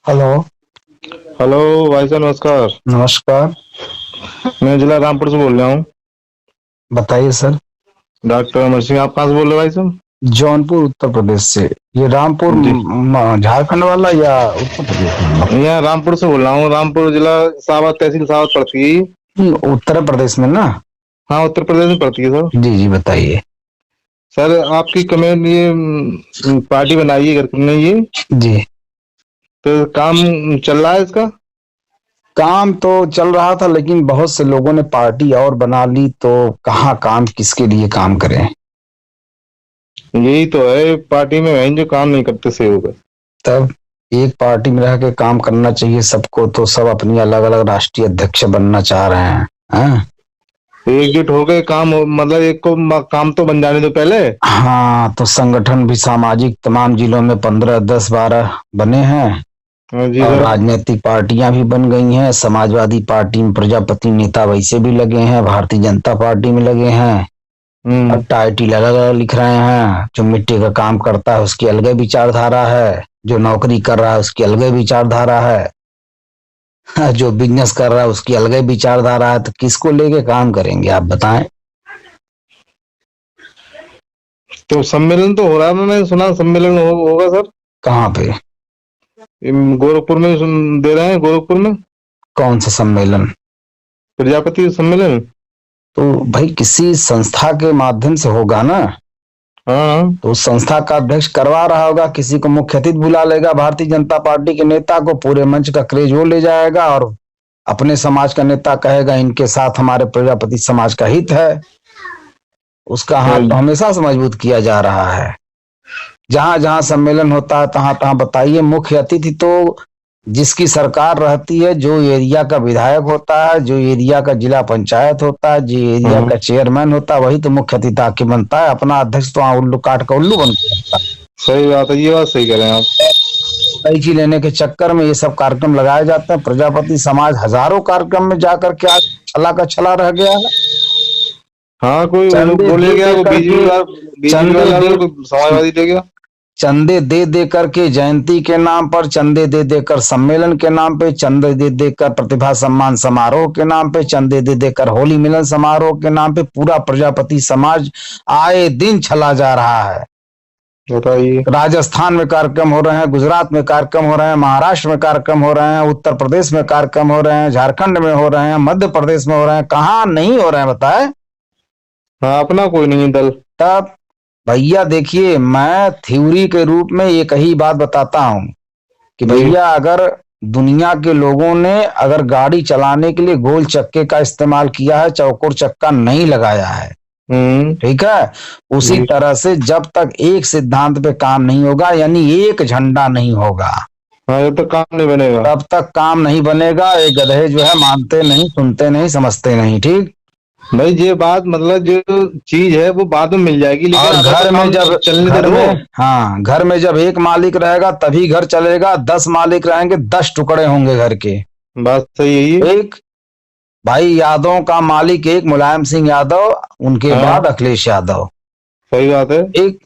Hello. Hello भाई साहब, नमस्कार। नमस्कार। मैं जिला रामपुर से बोल रहा हूँ। बताइए सर। डॉक्टर अमर सिंह, आप कहाँ से बोल रहे हो भाई साहब? जौनपुर उत्तर प्रदेश से। ये रामपुर जी, झारखंड वाला या उत्तर प्रदेश वाला? यहाँ रामपुर से बोल रहा हूँ। रामपुर जिला सावत, तहसील सावत पड़ती है। उत्तर प्रदेश में ना? हाँ, उत्तर प्रदेश में पड़ती है सर। जी जी, बताइए। सर, आपकी कमेटी ये पार्टी बनाई है घर ने ये, जी। तो काम चल रहा है इसका? काम तो चल रहा था, लेकिन बहुत से लोगों ने पार्टी और बना ली, तो कहाँ काम किसके लिए काम करें। यही तो है, पार्टी में है जो काम नहीं करते सही होगा। तब एक पार्टी में रह के काम करना चाहिए सबको, तो सब अपनी अलग अलग राष्ट्रीय अध्यक्ष बनना चाह रहे हैं। हाँ। एकजुट हो गए काम मतलब एक को काम तो बन जाने दो पहले। हाँ, तो संगठन भी सामाजिक तमाम जिलों में 15, 10, 12 बने हैं। हाँ जी और सर। राजनीतिक पार्टियां भी बन गई हैं। समाजवादी पार्टी में प्रजापति नेता वैसे भी लगे हैं, भारतीय जनता पार्टी में लगे हैं। हम्म। अब टाइटिल अलग अलग लिख रहे हैं। जो मिट्टी का काम करता है उसकी अलग विचारधारा है, जो नौकरी कर रहा है उसकी अलग विचारधारा है, जो बिजनेस कर रहा है उसकी अलग विचारधारा है। तो किसको लेके काम करेंगे आप बताएं। तो सम्मेलन तो हो रहा है, मैंने सुना सम्मेलन होगा सर। कहाँ पे? गोरखपुर में दे रहे हैं, गोरखपुर में। कौन सा सम्मेलन? प्रजापति सम्मेलन। तो भाई किसी संस्था के माध्यम से होगा ना। हाँ। तो उस संस्था का अध्यक्ष करवा रहा होगा, किसी को मुख्य अतिथि बुला लेगा, भारतीय जनता पार्टी के नेता को, पूरे मंच का क्रेज वो ले जाएगा और अपने समाज का नेता कहेगा इनके साथ हमारे प्रजापति समाज का हित है। उसका हाथ तो हमेशा से मजबूत किया जा रहा है। जहां जहां सम्मेलन होता है तहां तहां बताइए, मुख्य अतिथि तो जिसकी सरकार रहती है, जो एरिया का विधायक होता है, जो एरिया का जिला पंचायत होता है, जो एरिया का चेयरमैन होता है, वही तो मुख्य अतिथि आके बनता है। अपना अध्यक्ष तो वहां उल्लू काट का उल्लू बन के रहता है। सही बात है, ये बात सही कह रहे हैं आप। कैंची लेने के चक्कर में ये सब कार्यक्रम लगाए जाते हैं। प्रजापति समाज हजारों कार्यक्रम में जाकर के आज छला का छला रह गया है। हाँ, कोई चंदे वो ले दे गया, दे वो बीजेपी करके वाला, बीजेपी चंदे वाला दे कोई समाजवादी ले गया। चंदे दे दे करके जयंती के नाम पर, चंदे दे देकर सम्मेलन के नाम पे, चंदे दे देकर प्रतिभा सम्मान समारोह के नाम पे, चंदे दे देकर होली मिलन समारोह के नाम पे पूरा प्रजापति समाज आए दिन चला जा रहा है। बताइए। राजस्थान में कार्यक्रम हो रहे हैं, गुजरात में कार्यक्रम हो रहे हैं, महाराष्ट्र में कार्यक्रम हो रहे हैं, उत्तर प्रदेश में कार्यक्रम हो रहे हैं, झारखंड में हो रहे हैं, मध्य प्रदेश में हो रहे हैं, कहाँ नहीं हो रहे हैं बताए। हाँ, अपना कोई नहीं दल। तब भैया देखिए, मैं थ्योरी के रूप में एक ही बात बताता हूं कि जी। भैया अगर दुनिया के लोगों ने अगर गाड़ी चलाने के लिए गोल चक्के का इस्तेमाल किया है, चौकोर चक्का नहीं लगाया है, हम्म। ठीक है, उसी जी। तरह से जब तक एक सिद्धांत पे काम नहीं होगा, यानी एक झंडा नहीं होगा, हाँ, जब तक काम नहीं बनेगा। तब तक काम नहीं बनेगा। ये गधे जो है मानते नहीं, सुनते नहीं, समझते नहीं। ठीक। भाई ये बात मतलब जो चीज है वो बाद में मिल जाएगी, लेकिन और अगर तो घर में काम जब चलने दे घर दो। में हाँ, घर में जब एक मालिक रहेगा तभी घर चलेगा। 10 मालिक रहेंगे, 10 टुकड़े होंगे घर के। बात सही है ये। एक भाई, यादव का मालिक एक मुलायम सिंह यादव, उनके हाँ, बाद अखिलेश यादव। सही बात है। एक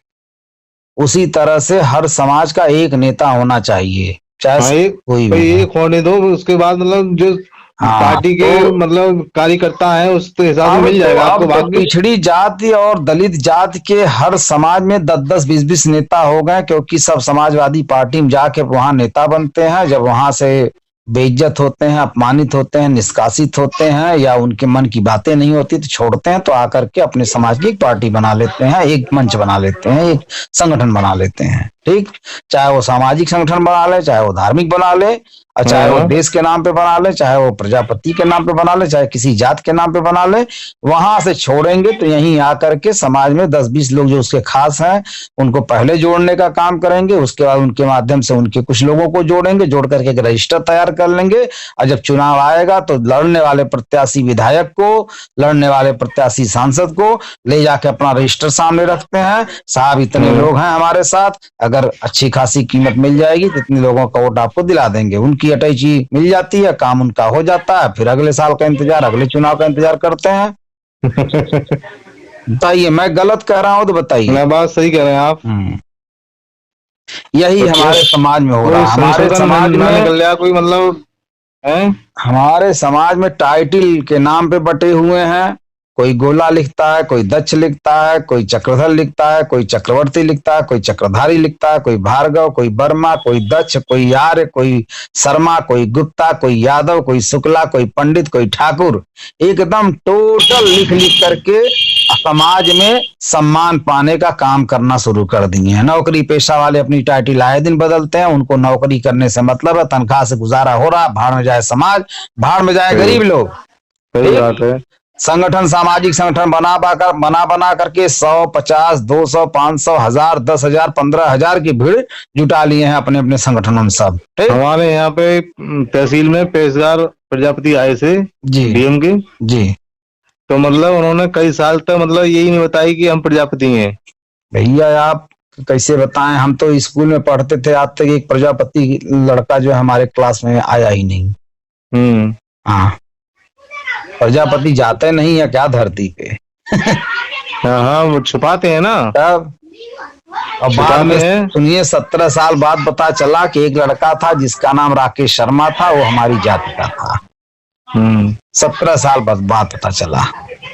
उसी तरह से हर समाज का एक नेता होना चाहिए, हाँ, चाहे एक कोई भाई भी हो। एक होने दो, उसके बाद मतलब जो हाँ पार्टी के तो मतलब कार्यकर्ता है उस तो हिसाब से अब मिल तो जाएगा अब आपको तो बाद में। पिछड़ी जाति और दलित जाति के हर समाज में 10-10, 20-20 नेता हो गए, क्योंकि सब समाजवादी पार्टी में जाके वहां नेता बनते हैं। जब वहां से बेइज्जत होते हैं, अपमानित होते हैं, निष्कासित होते हैं, या उनके मन की बातें नहीं होती तो छोड़ते हैं, तो आकर के अपने समाज की एक पार्टी बना लेते हैं, एक मंच बना लेते हैं, एक संगठन बना लेते हैं। ठीक। चाहे वो सामाजिक संगठन बना ले, चाहे वो धार्मिक बना ले, और चाहे वो हाँ। देश के नाम पे बना ले, चाहे वो प्रजापति के नाम पे बना ले, चाहे किसी जात के नाम पे बना ले, वहां से छोड़ेंगे तो यहीं आकर के समाज में 10-20 लोग जो उसके खास हैं उनको पहले जोड़ने का काम करेंगे। उसके बाद उनके माध्यम से उनके कुछ लोगों को जोड़ेंगे, जोड़ करके एक रजिस्टर तैयार कर लेंगे। और जब चुनाव आएगा तो लड़ने वाले प्रत्याशी विधायक को, लड़ने वाले प्रत्याशी सांसद को ले जाके अपना रजिस्टर सामने रखते हैं। साहब इतने लोग हैं हमारे साथ, अगर अच्छी खासी कीमत मिल जाएगी तो इतने लोगों का वोट आपको दिला देंगे। उनकी अटैची मिल जाती है, काम उनका हो जाता है। फिर अगले साल का इंतजार, अगले चुनाव का इंतजार करते हैं। बताइए, मैं गलत कह रहा हूं तो बताइए। ना, बात सही कह रहे हैं आप। यही तो हमारे समाज में हो रहा कोई है। हमारे संशोधन समाज ना में, निकल जाए कोई, मतलब है। हमारे समाज में टाइटल के नाम पे बटे हुए हैं। कोई गोला लिखता है, कोई दक्ष लिखता है, कोई चक्रधर लिखता है, कोई चक्रवर्ती लिखता है, कोई चक्रधारी लिखता है, कोई भार्गव, कोई वर्मा, कोई दक्ष, कोई आर्य, कोई शर्मा, कोई गुप्ता, कोई यादव, कोई शुक्ला, कोई पंडित, कोई ठाकुर। एकदम टोटल लिख लिख करके समाज में सम्मान पाने का काम करना शुरू कर दिए हैं। नौकरी पेशा वाले अपनी टाइटल आए दिन बदलते हैं, उनको नौकरी करने से मतलब है, तनख्वाह से गुजारा हो रहा, भाड़ में जाए समाज, भाड़ में जाए गरीब लोग। सही बात है। संगठन, सामाजिक संगठन बना करके 100, 50, 200, 500, 1000, 10,000, 15,000 की भीड़ जुटा लिए हैं अपने अपने संगठनों में सब। ठीक, हमारे यहाँ पे तहसील में पेशकार प्रजापति आए थे जी डीएम के। जी। तो मतलब उन्होंने कई साल तक मतलब यही नहीं बताई कि हम प्रजापति हैं। भैया आप कैसे बताएं, हम तो स्कूल में पढ़ते थे, आज तक एक प्रजापति लड़का जो है हमारे क्लास में आया ही नहीं। हाँ, प्रजापति जाते नहीं है क्या धरती पे? हाँ हाँ, वो छुपाते हैं ना। तब और बाद में सुनिए, 17 साल बाद पता चला कि एक लड़का था जिसका नाम राकेश शर्मा था, वो हमारी जाति का था। 17 साल बाद पता चला।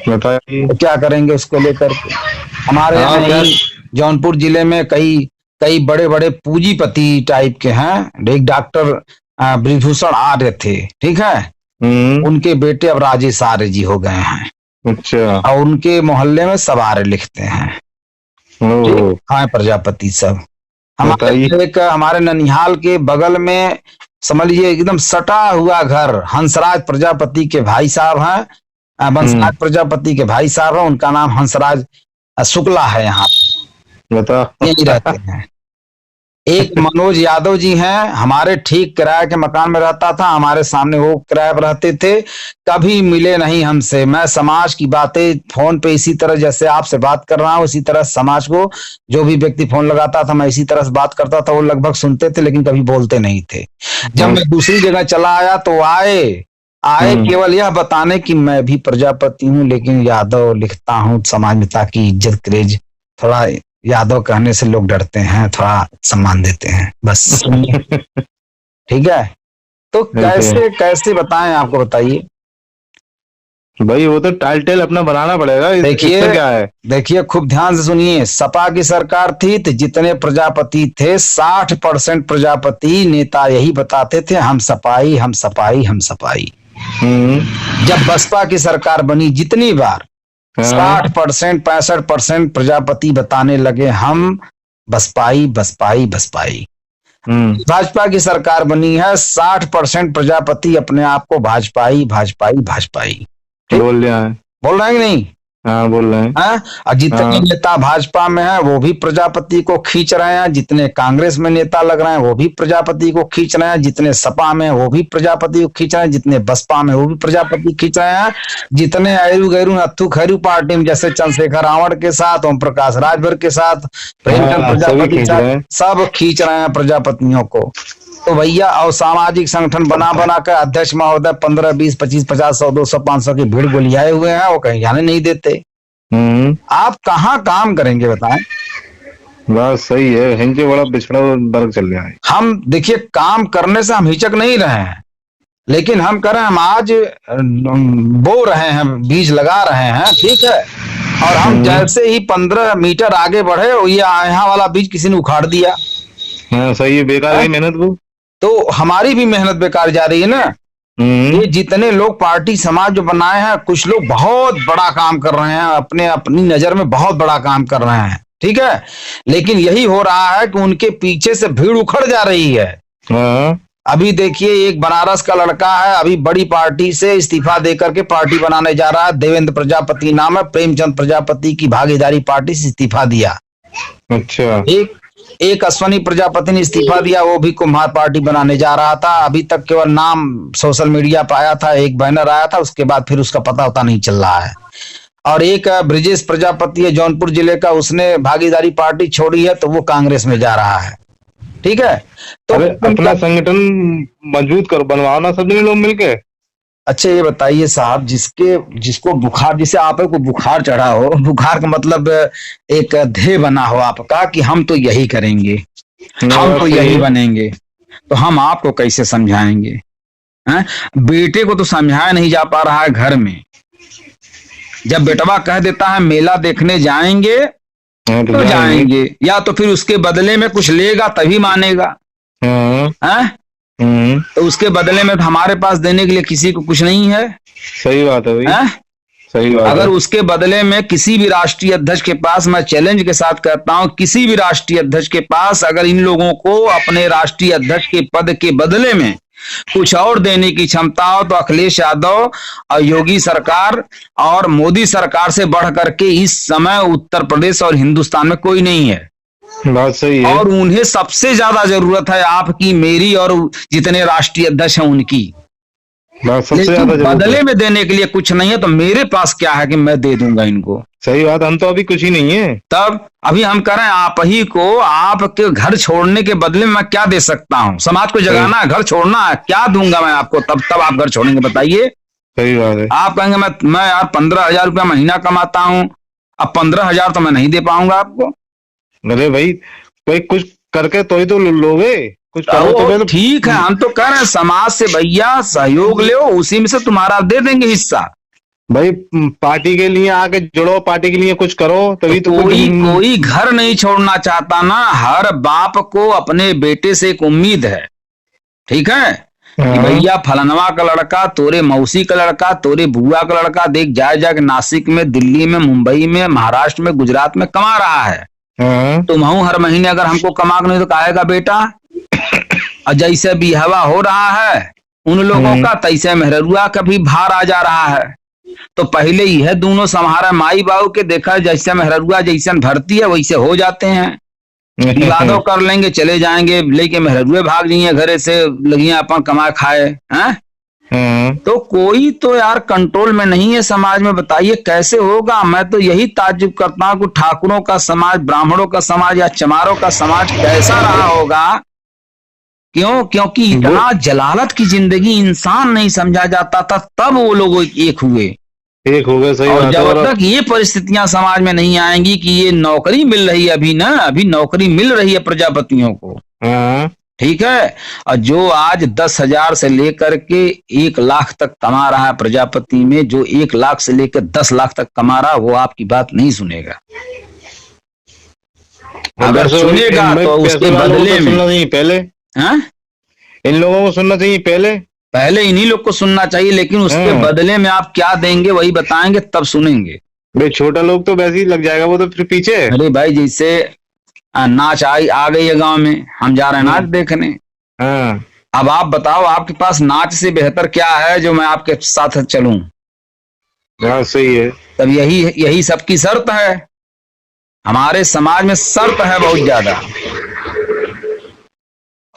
बताइए तो क्या करेंगे उसको लेकर के? हमारे यहाँ ही जौनपुर जिले में कई बड़े बड़े पूंजीपति टाइप के हैं। एक डॉक्टर ब्रिजभूषण आर्य थे, ठीक है, उनके बेटे अब राजेश आर्य जी हो गए हैं। अच्छा। और उनके मोहल्ले में सब आर्य लिखते हैं। हाँ, प्रजापति सब। हमारे ननिहाल के बगल में समझ लीजिए एकदम सटा हुआ घर हंसराज प्रजापति के भाई साहब हैं, बंसराज प्रजापति के भाई साहब हैं, उनका नाम हंसराज शुक्ला है। यहाँ यही रहते हैं। एक मनोज यादव जी हैं, हमारे ठीक किराए के मकान में रहता था, हमारे सामने वो किराए पर रहते थे, कभी मिले नहीं हमसे। मैं समाज की बातें फोन पे इसी तरह जैसे आपसे बात कर रहा हूँ, इसी तरह समाज को जो भी व्यक्ति फोन लगाता था मैं इसी तरह से बात करता था। वो लगभग सुनते थे लेकिन कभी बोलते नहीं थे। जब मैं दूसरी जगह चला आया तो आए केवल यह बताने की मैं भी प्रजापति हूँ लेकिन यादव लिखता हूँ समाज में, ताकि इज्जत क्रेज, थोड़ा यादव कहने से लोग डरते हैं, थोड़ा सम्मान देते हैं, बस। ठीक है, तो कैसे बताएं आपको, बताइए भाई। वो तो टाइटल अपना बनाना पड़ेगा। देखिए क्या है, देखिए खूब ध्यान से सुनिए। सपा की सरकार थी तो जितने प्रजापति थे 60% प्रजापति नेता यही बताते थे, हम सपाई, हम सपाई, हम सपाई। जब बसपा की सरकार बनी जितनी बार 60%, 65% प्रजापति बताने लगे हम बसपाई, बसपाई, बसपाई। भाजपा की सरकार बनी है, 60% प्रजापति अपने आप को भाजपाई, भाजपाई, भाजपाई बोल रहे हैं कि नहीं? हाँ, बोल रहे हैं। और जितने नेता भाजपा में हैं वो भी प्रजापति को खींच रहे हैं, जितने कांग्रेस में नेता लग रहे हैं वो भी प्रजापति को खींच रहे हैं, जितने सपा में वो भी प्रजापति को खींच रहे हैं, जितने बसपा में वो भी प्रजापति खींच रहे हैं, जितने ऐरू गैरू नत्थु खैरू पार्टी में जैसे चंद्रशेखर रावण के साथ, ओम प्रकाश राजभर के साथ, प्रेमचंद प्रजापति के साथ, सब खींच रहे हैं प्रजापतियों को। तो भैया और सामाजिक संगठन बना कर अध्यक्ष महोदय 15, 20, 25, 50, 100, 200, 500 की भीड़ गोलियाए हुए हैं, वो कहीं जाने नहीं देते। आप कहाँ काम करेंगे बताएं? बात सही है, हिंसे बड़ा पिछड़ा वर्ग चल रहा है। हम देखिए काम करने से हम हिचक नहीं रहे हैं, लेकिन हम कह रहे हैं हम आज बो रहे हैं, बीज लगा रहे हैं, ठीक है, और हम जैसे ही 15 मीटर आगे बढ़े ये यहाँ वाला बीज किसी ने उखाड़ दिया। हाँ, सही है, बेकार है मेहनत वो। तो हमारी भी मेहनत बेकार जा रही है ना। ये जितने लोग पार्टी समाज जो बनाए हैं, कुछ लोग बहुत बड़ा काम कर रहे हैं, अपनी नजर में बहुत बड़ा काम कर रहे हैं, ठीक है, लेकिन यही हो रहा है कि उनके पीछे से भीड़ उखड़ जा रही है। अभी देखिए एक बनारस का लड़का है, अभी बड़ी पार्टी से इस्तीफा देकर के पार्टी बनाने जा रहा है, देवेंद्र प्रजापति नाम है, प्रेमचंद प्रजापति की भागीदारी पार्टी से इस्तीफा दिया। अच्छा। एक अश्वनी प्रजापति ने इस्तीफा दिया, वो भी कुम्हार पार्टी बनाने जा रहा था। अभी तक केवल नाम सोशल मीडिया पर आया था, एक बैनर आया था, उसके बाद फिर उसका पता नहीं चल रहा है। और एक ब्रिजेश प्रजापति है जौनपुर जिले का, उसने भागीदारी पार्टी छोड़ी है तो वो कांग्रेस में जा रहा है, ठीक है। तो अपना संगठन मजबूत कर, बनवाना सब लोग मिलके। अच्छा ये बताइए साहब, जिसको बुखार, जिसे आपको बुखार चढ़ा हो, बुखार का मतलब एक ध्येय बना हो आपका कि हम तो यही करेंगे, हम तो सही यही है। बनेंगे, तो हम आपको कैसे समझाएंगे? हैं? बेटे को तो समझाया नहीं जा पा रहा है घर में। जब बेटवा कह देता है मेला देखने जाएंगे हाँ, तो तो जाएंगे। जाएंगे, या तो फिर उसके बदले में कुछ लेगा तभी मानेगा। हाँ। हैं? हम्म। तो उसके बदले में तो हमारे पास देने के लिए किसी को कुछ नहीं है। सही बात है भाई। हैं? सही बात अगर है। उसके बदले में किसी भी राष्ट्रीय अध्यक्ष के पास, मैं चैलेंज के साथ कहता हूं, किसी भी राष्ट्रीय अध्यक्ष के पास अगर इन लोगों को अपने राष्ट्रीय अध्यक्ष के पद के बदले में कुछ और देने की क्षमता हो, तो अखिलेश यादव और योगी सरकार और मोदी सरकार से बढ़ करके इस समय उत्तर प्रदेश और हिंदुस्तान में कोई नहीं है। बात सही है। और उन्हें सबसे ज्यादा जरूरत है आपकी, मेरी और जितने राष्ट्रीय अध्यक्ष हैं उनकी। बात सबसे लेकिन ज्यादा जरूरत बदले है। में देने के लिए कुछ नहीं है, तो मेरे पास क्या है कि मैं दे दूंगा इनको। सही बात, हम तो अभी कुछ ही नहीं है। तब अभी हम कह रहे हैं आप ही को, आपके घर छोड़ने के बदले में मैं क्या दे सकता हूं? समाज को जगाना है, घर छोड़ना है, क्या दूंगा मैं आपको? तब आप घर छोड़ेंगे, बताइए। सही बात है। आप कहेंगे मैं यार 15,000 रुपया महीना कमाता हूं, अब 15,000 तो मैं नहीं दे पाऊंगा आपको। अरे भाई, कोई कुछ करके तो ही तो लोगे, कुछ करो तो तो ठीक है, हम तो कह रहे हैं समाज से भैया सहयोग लो, उसी में से तुम्हारा दे देंगे हिस्सा। भाई पार्टी के लिए आके जुड़ो, पार्टी के लिए कुछ करो, तभी तो कोई घर नहीं छोड़ना चाहता ना। हर बाप को अपने बेटे से एक उम्मीद है, ठीक है, कि भैया फलनवा का लड़का, तोरे मौसी का लड़का, तोरे बुआ का लड़का देख जाके नासिक में, दिल्ली में, मुंबई में, महाराष्ट्र में, गुजरात में कमा रहा है। तुम हर महीने अगर हमको कमा नहीं तो कहेगा बेटा। और जैसे भी हवा हो रहा है उन लोगों का, तैसे मेहरुआ का भी भार आ जा रहा है। तो पहले यह दोनों संहारा माई बाबू के, देखा जैसे मेहरुआ जैसे भरती है वैसे हो जाते हैं। विवादों कर लेंगे, चले जाएंगे, लेके मेहरुए भाग जाइए घरे से, लगिए अपन कमा खाए हैं। तो कोई तो यार कंट्रोल में नहीं है समाज में, बताइए कैसे होगा? मैं तो यही ताज्जुब करता हूं कि ठाकुरों का समाज, ब्राह्मणों का समाज या चमारों का समाज कैसा रहा होगा। क्योंकि इतना जलालत की जिंदगी इंसान नहीं समझा जाता था, तब वो लोग एक हुए। हो गए। सही और बात जब है। तक ये परिस्थितियां समाज में नहीं आएंगी कि ये नौकरी मिल रही है, अभी नौकरी मिल रही है प्रजापतियों को, ठीक है, और जो आज 10,000 से लेकर के 1 लाख तक कमा रहा है प्रजापति में, जो 1 लाख से लेकर 10 लाख तक कमा रहा, वो आपकी बात नहीं सुनेगा। अगर सुनेगा तो उसके बदले में सुनना चाहिए पहले। इन लोगों को सुनना चाहिए पहले इन्हीं लोग को सुनना चाहिए, लेकिन उसके बदले में आप क्या देंगे वही बताएंगे, तब सुनेंगे। भाई छोटा लोग तो वैसे ही लग जाएगा, वो तो फिर पीछे। अरे भाई जैसे नाच आ गई है गांव में, हम जा रहे हैं नाच देखने। अब आप बताओ, आपके पास नाच से बेहतर क्या है जो मैं आपके साथ चलूं? सही है। तब यही सबकी शर्त है। हमारे समाज में शर्त है बहुत ज्यादा,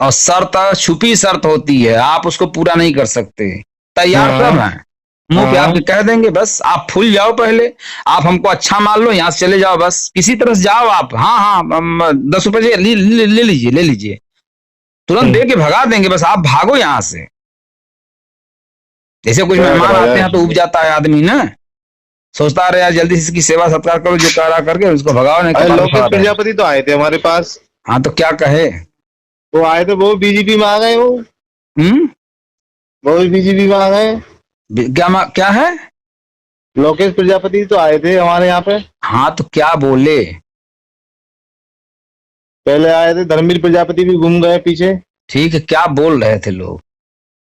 और शर्त छुपी शर्त होती है, आप उसको पूरा नहीं कर सकते। तैयार सब हैं, मुंह पे आपके कह देंगे, बस आप फूल जाओ, पहले आप हमको अच्छा मान लो, यहाँ से चले जाओ, बस किसी तरह से जाओ आप। हाँ 10 रुपए ले लीजिए, तुरंत दे के भगा देंगे, बस आप भागो यहाँ से। जैसे कुछ मेहमान आते हैं तो उब जाता है आदमी ना, सोचता रहे यार जल्दी से इसकी सेवा सत्कार करो, जो करा करके उसको भगाओ। नहीं लोकेश प्रजापति तो आए थे हमारे पास। हाँ तो क्या कहे? वो आए थे, वो बीजेपी में आ गए। वो भी बीजेपी में आ गए। क्या है? लोकेश प्रजापति तो आए थे हमारे यहाँ पे। हाँ तो क्या बोले? पहले आए थे, धर्मवीर प्रजापति भी घूम गए पीछे। ठीक है, क्या बोल रहे थे लोग?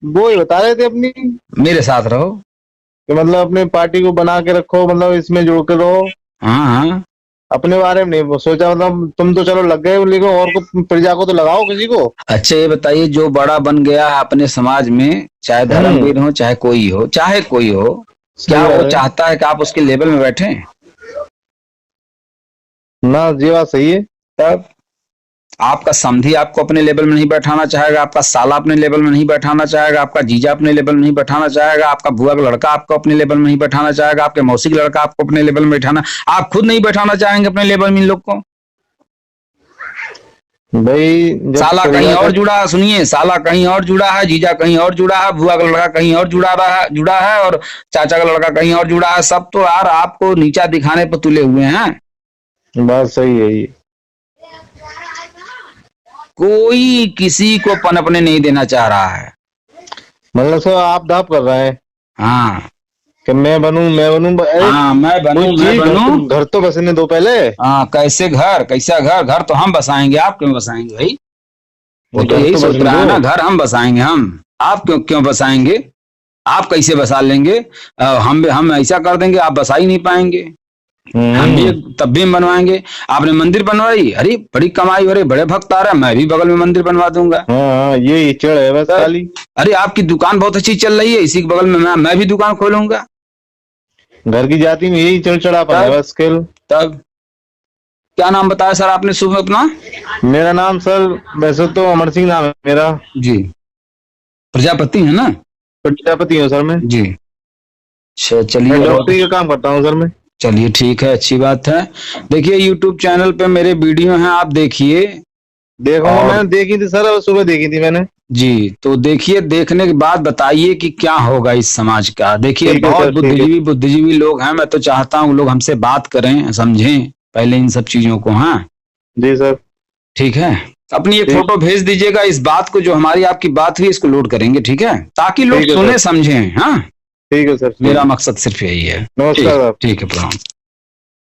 वो ही बता रहे थे अपनी, मेरे साथ रहो कि मतलब अपने पार्टी को बना के रखो, मतलब इसमें जुड़ के रहो। हाँ अपने बारे में नहीं सोचा, मतलब तुम तो चलो लग गए, लेकिन और को, प्रजा को तो लगाओ किसी को। अच्छा ये बताइए, जो बड़ा बन गया है अपने समाज में, चाहे धर्मवीर हो, चाहे कोई हो, क्या वो चाहता है कि आप उसके लेवल में बैठे ना? ये बात सही है। तब आपका समधी आपको अपने लेवल में नहीं बैठाना चाहेगा, आपका साला अपने लेवल में नहीं बैठाना चाहेगा, आपका जीजा अपने लेवल में नहीं बैठाना चाहेगा, आपका बुआ का लड़का आपको अपने लेवल में नहीं बैठाना चाहेगा, आपके मौसी का लड़का आपको अपने लेवल में बैठाना, आप खुद नहीं बैठाना चाहेंगे अपने लेवल में इन लोग को। भाई साला कहीं और जुड़ा है, सुनिए, साला कहीं और जुड़ा है, जीजा कहीं और जुड़ा है, बुआ का लड़का कहीं और जुड़ा है, और चाचा का लड़का कहीं और जुड़ा है। सब तो यार आपको नीचा दिखाने पर तुले हुए हैं। बात सही है ये। कोई किसी को पनपने नहीं देना चाह रहा है। मतलब सर आप दाप कर रहे हैं हाँ कि मैं बनूं। अरे हाँ, मैं बनूं। घर तो बसने दो पहले। हाँ, कैसे घर, कैसा घर? घर तो हम बसाएंगे, आप क्यों बसाएंगे भाई? वो तो घर यही तो सोच बसने रहा है दो। ना, घर हम बसाएंगे, हम। आप क्यों क्यों बसाएंगे? आप कैसे बसा लेंगे? हम ऐसा कर देंगे, आप बसा ही नहीं पाएंगे। हम भी तब भी हम बनवाएंगे। आपने मंदिर बनवाई, अरे बड़ी कमाई हो रही, बड़े भक्त आ रहे हैं, मैं भी बगल में मंदिर बनवा दूंगा। हाँ ये चढ़ है बस खाली। अरे आपकी दुकान बहुत अच्छी चल रही है, इसी के बगल में मैं भी दुकान खोलूंगा। घर की जाति में यही चढ़ापन है बस खेल। तब क्या नाम बताया सर आपने शुभ अपना? मेरा नाम सर वैसे तो अमर सिंह नाम है मेरा जी। प्रजापति है ना? प्रजापति हूँ सर मैं जी। मैं चलिए, डॉक्टरी का काम करता हूँ सर मैं। चलिए ठीक है, अच्छी बात है। देखिए यूट्यूब चैनल पे मेरे वीडियो हैं, आप देखिए। देखूंगा, और मैंने देखी थी सर, सुबह देखी थी मैंने। जी, तो देखिए, देखने के बाद बताइए कि क्या होगा इस समाज का। देखिए ठीक है बहुत सर, ठीक है। बुद्धिजीवी लोग हैं, मैं तो चाहता हूँ लोग हमसे बात करें, समझें पहले इन सब चीजों को। हाँ जी सर। ठीक है, अपनी एक ठीक। फोटो भेज दीजिएगा, इस बात को जो हमारी आपकी बात हुई इसको लोड करेंगे, ठीक है, ताकि लोग ठीक है सुने सर। समझें। हाँ, ठीक है सर। मेरा मकसद सिर्फ यही है। नमस्कार ठीक साहब। ठीक है, प्रणाम।